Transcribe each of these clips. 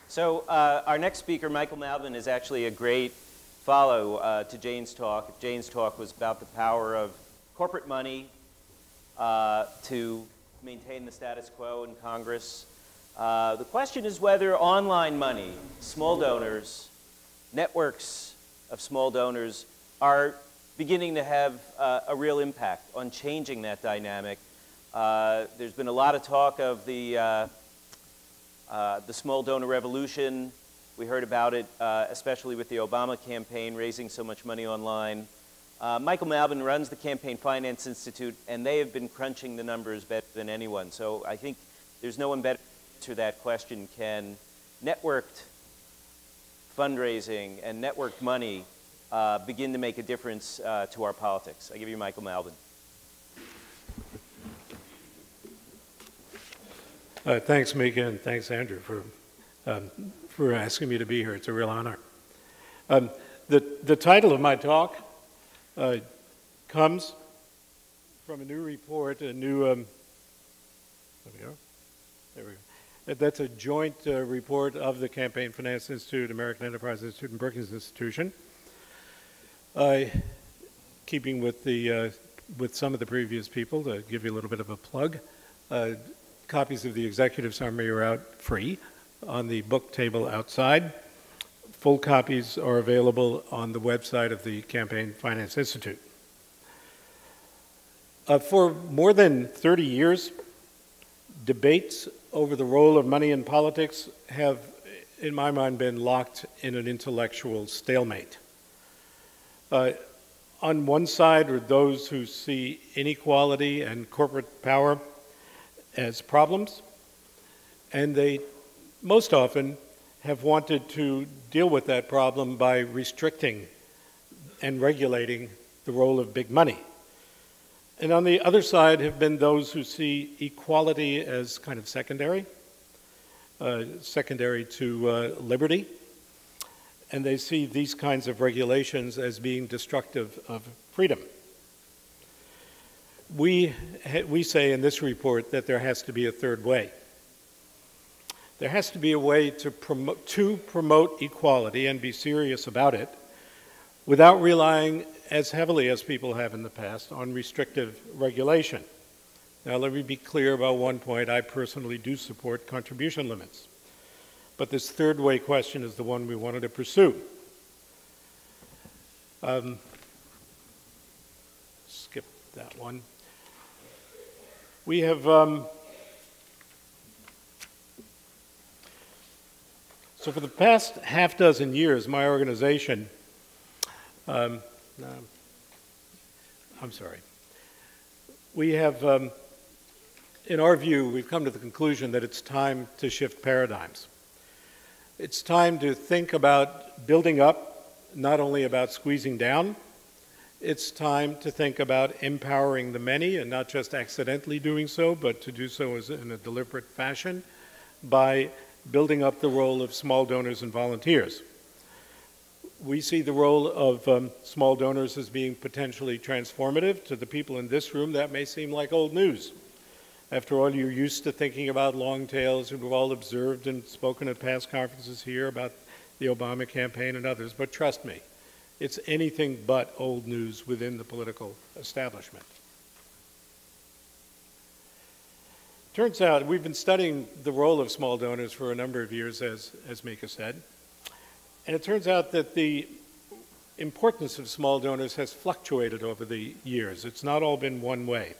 So our next speaker, Michael Malbin, is actually a great follow to Jane's talk. Jane's talk was about the power of corporate money to maintain the status quo in Congress. The question is whether online money, small donors, networks of small donors are beginning to have a real impact on changing that dynamic. There's been a lot of talk of the small donor revolution. We heard about it, especially with the Obama campaign raising so much money online. Michael Malbin runs the Campaign Finance Institute, and they have been crunching the numbers better than anyone. So I think there's no one better to answer that question. Can networked fundraising and networked money begin to make a difference to our politics? I give you Michael Malbin. Thanks, Mika, and thanks, Andrew, for asking me to be here. It's a real honor. The title of my talk comes from a new report, there we go. There we go. That's a joint report of the Campaign Finance Institute, American Enterprise Institute, and Brookings Institution. Keeping with some of the previous people, to give you a little bit of a plug, copies of the executive summary are out free on the book table outside. Full copies are available on the website of the Campaign Finance Institute. For more than 30 years, debates over the role of money in politics have, in my mind, been locked in an intellectual stalemate. On one side are those who see inequality and corporate power as problems, and they most often have wanted to deal with that problem by restricting and regulating the role of big money. And on the other side have been those who see equality as kind of secondary to liberty, and they see these kinds of regulations as being destructive of freedom. We say in this report that there has to be a third way. There has to be a way to promote equality and be serious about it without relying as heavily as people have in the past on restrictive regulation. Now, let me be clear about one point. I personally do support contribution limits. But this third way question is the one we wanted to pursue. Skip that one. We have, so for the past half dozen years, my organization, I'm sorry, we have, in our view, we've come to the conclusion that it's time to shift paradigms. It's time to think about building up, not only about squeezing down. It's time to think about empowering the many, and not just accidentally doing so, but to do so in a deliberate fashion by building up the role of small donors and volunteers. We see the role of small donors as being potentially transformative. To the people in this room, that may seem like old news. After all, you're used to thinking about long tails, and we've all observed and spoken at past conferences here about the Obama campaign and others, but trust me, it's anything but old news within the political establishment. Turns out we've been studying the role of small donors for a number of years, as Mika said, and it turns out that the importance of small donors has fluctuated over the years. It's not all been one way.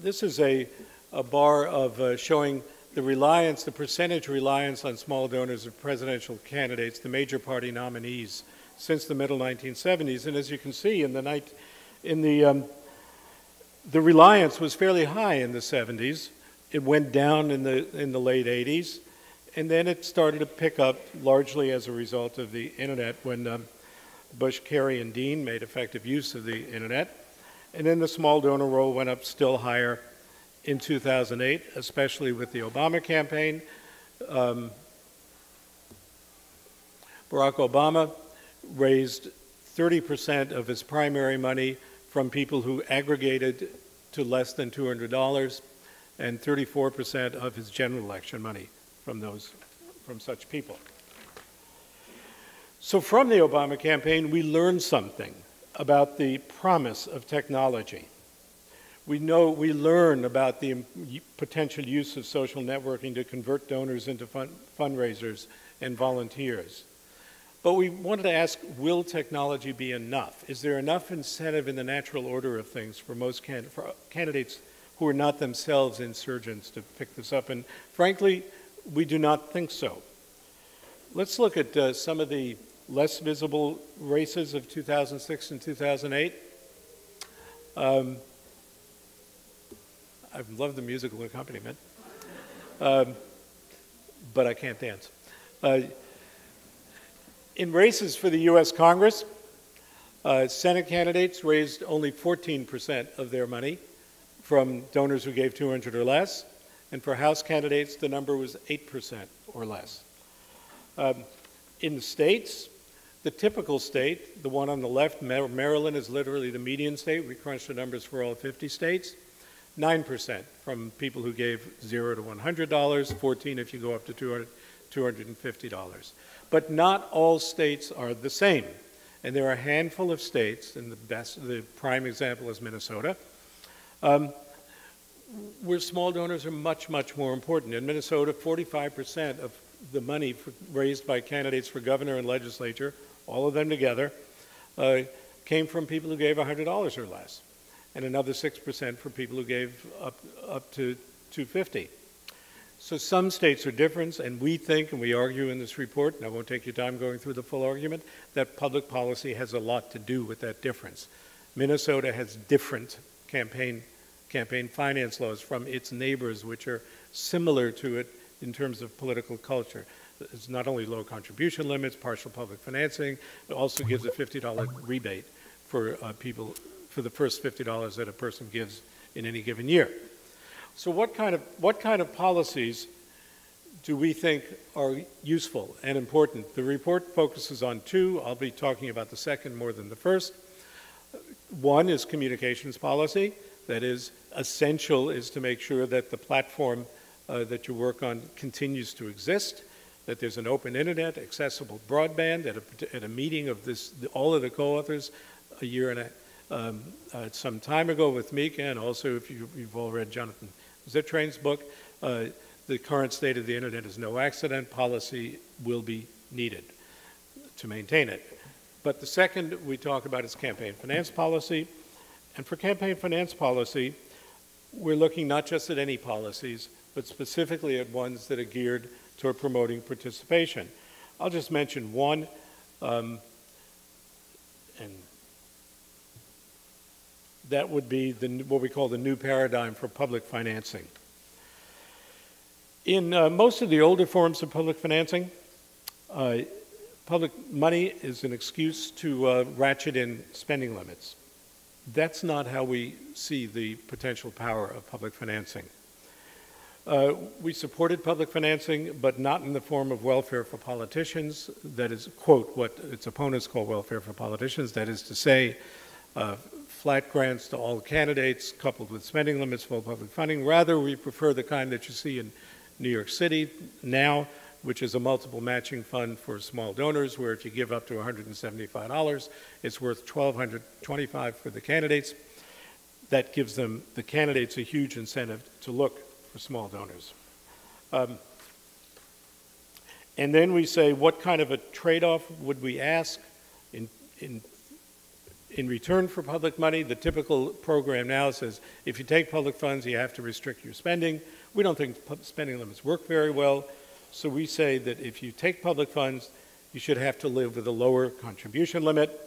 This is a bar of showing the percentage reliance on small donors of presidential candidates, the major party nominees, since the middle 1970s. And as you can see, the reliance was fairly high in the 70s. It went down in the late 80s, and then it started to pick up largely as a result of the internet when Bush, Kerry, and Dean made effective use of the internet. And then the small donor role went up still higher in 2008, especially with the Obama campaign. Barack Obama raised 30% of his primary money from people who aggregated to less than $200, and 34% of his general election money from those from such people. So from the Obama campaign, we learned something about the promise of technology. We learn about the potential use of social networking to convert donors into fundraisers and volunteers. But we wanted to ask, will technology be enough? Is there enough incentive in the natural order of things for most for candidates who are not themselves insurgents to pick this up? And frankly, we do not think so. Let's look at some of the less visible races of 2006 and 2008. I love the musical accompaniment, but I can't dance. In races for the U.S. Congress, Senate candidates raised only 14% of their money from donors who gave $200 or less, and for House candidates, the number was 8% or less. In the states, the typical state, the one on the left, Maryland, is literally the median state. We crunched the numbers for all 50 states. 9% from people who gave $0 to $100, 14% if you go up to $250. But not all states are the same. And there are a handful of states, and the prime example is Minnesota, where small donors are much, much more important. In Minnesota, 45% of the money raised by candidates for governor and legislature, all of them together, came from people who gave $100 or less, and another 6% for people who gave up to $250. So some states are different, and we think, and we argue in this report, and I won't take your time going through the full argument, that public policy has a lot to do with that difference. Minnesota has different campaign finance laws from its neighbors, which are similar to it in terms of political culture. It's not only low contribution limits, partial public financing, it also gives a $50 rebate for people for the first $50 that a person gives in any given year. So what kind of policies do we think are useful and important? The report focuses on two. I'll be talking about the second more than the first. One is communications policy. That is, essential is to make sure that the platform that you work on continues to exist, that there's an open internet, accessible broadband. At a meeting of all of the co-authors a year and some time ago with Mika, and also if you've all read Jonathan Zittrain's book, the current state of the internet is no accident. Policy will be needed to maintain it. But the second we talk about is campaign finance policy. And for campaign finance policy, we're looking not just at any policies, but specifically at ones that are geared toward promoting participation. I'll just mention one, and that would be what we call the new paradigm for public financing. In most of the older forms of public financing, public money is an excuse to ratchet in spending limits. That's not how we see the potential power of public financing. We supported public financing, but not in the form of welfare for politicians. That is, quote, what its opponents call welfare for politicians. That is to say, flat grants to all candidates coupled with spending limits for public funding. Rather, we prefer the kind that you see in New York City now, which is a multiple matching fund for small donors, where if you give up to $175, it's worth $1,225 for the candidates. That gives the candidates a huge incentive to look for small donors. And then we say, what kind of a trade-off would we ask in return for public money? The typical program now says, if you take public funds, you have to restrict your spending. We don't think spending limits work very well. So we say that if you take public funds, you should have to live with a lower contribution limit.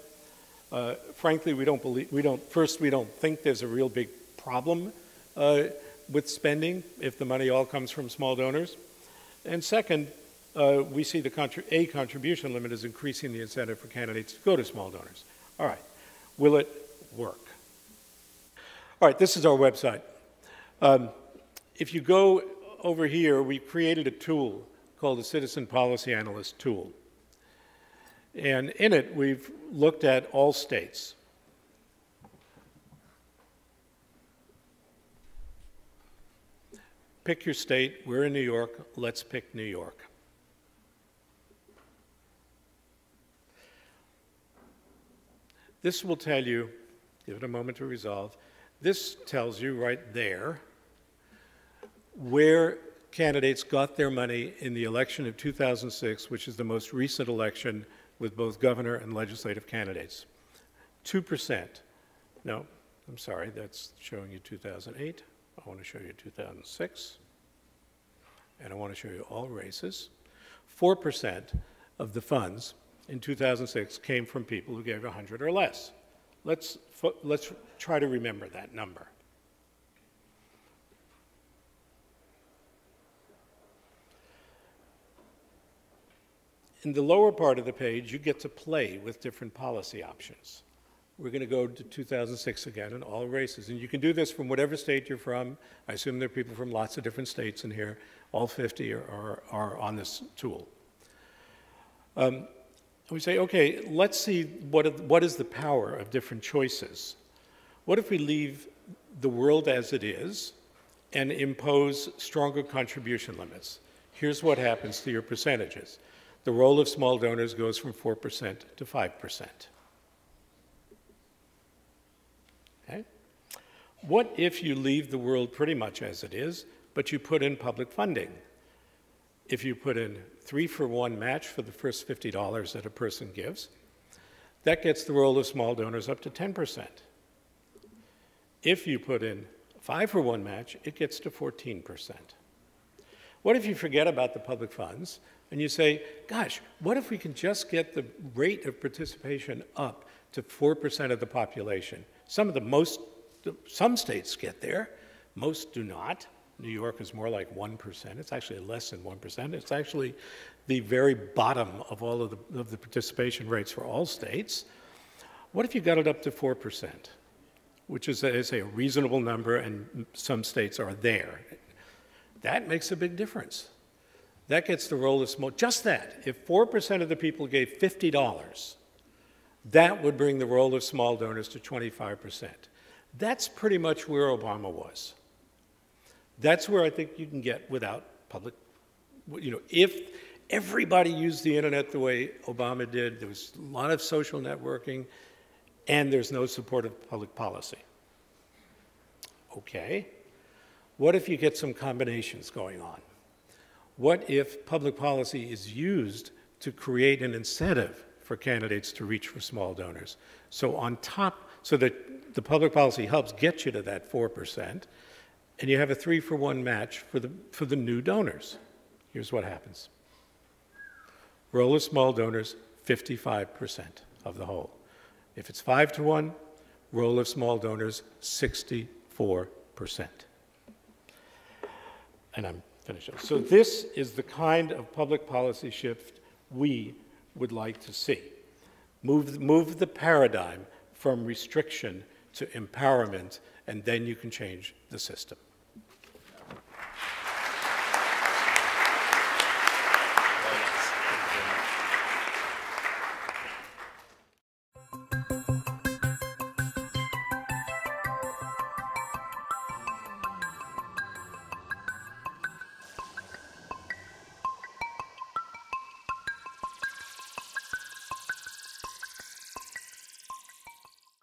Frankly, we don't think there's a real big problem with spending if the money all comes from small donors. And second, we see a contribution limit is increasing the incentive for candidates to go to small donors. All right, will it work? All right, this is our website. If you go over here, we created a tool called the Citizen Policy Analyst tool. And in it, we've looked at all states. Pick your state. We're in New York. Let's pick New York. This will tell you, give it a moment to resolve, this tells you right there where candidates got their money in the election of 2006, which is the most recent election with both governor and legislative candidates. 2%. No, I'm sorry, that's showing you 2008. I want to show you 2006. And I want to show you all races. 4% of the funds in 2006 came from people who gave 100 or less. Let's try to remember that number. In the lower part of the page, you get to play with different policy options. We're going to go to 2006 again in all races. And you can do this from whatever state you're from. I assume there are people from lots of different states in here. All 50 are on this tool. We say, okay, let's see what is the power of different choices. What if we leave the world as it is and impose stronger contribution limits? Here's what happens to your percentages. The role of small donors goes from 4% to 5%. Okay? What if you leave the world pretty much as it is, but you put in public funding? If you put in 3-for-1 match for the first $50 that a person gives, that gets the role of small donors up to 10%. If you put in 5-for-1 match, it gets to 14%. What if you forget about the public funds and you say, gosh, what if we can just get the rate of participation up to 4% of the population? Some states get there, most do not. New York is more like 1%. It's actually less than 1%. It's actually the very bottom of all of the participation rates for all states. What if you got it up to 4%, which is a reasonable number, and some states are there? That makes a big difference. That gets the role of small, just that. If 4% of the people gave $50, that would bring the role of small donors to 25%. That's pretty much where Obama was. That's where I think you can get without public, if everybody used the internet the way Obama did, there was a lot of social networking, and there's no support of public policy. Okay. What if you get some combinations going on? What if public policy is used to create an incentive for candidates to reach for small donors? So on top, so that the public policy helps get you to that 4%, and you have a 3-for-1 match for the new donors. Here's what happens. Role of small donors, 55% of the whole. If it's 5-to-1, role of small donors, 64%. And I'm finishing. So this is the kind of public policy shift we would like to see. Move the paradigm from restriction to empowerment, and then you can change the system.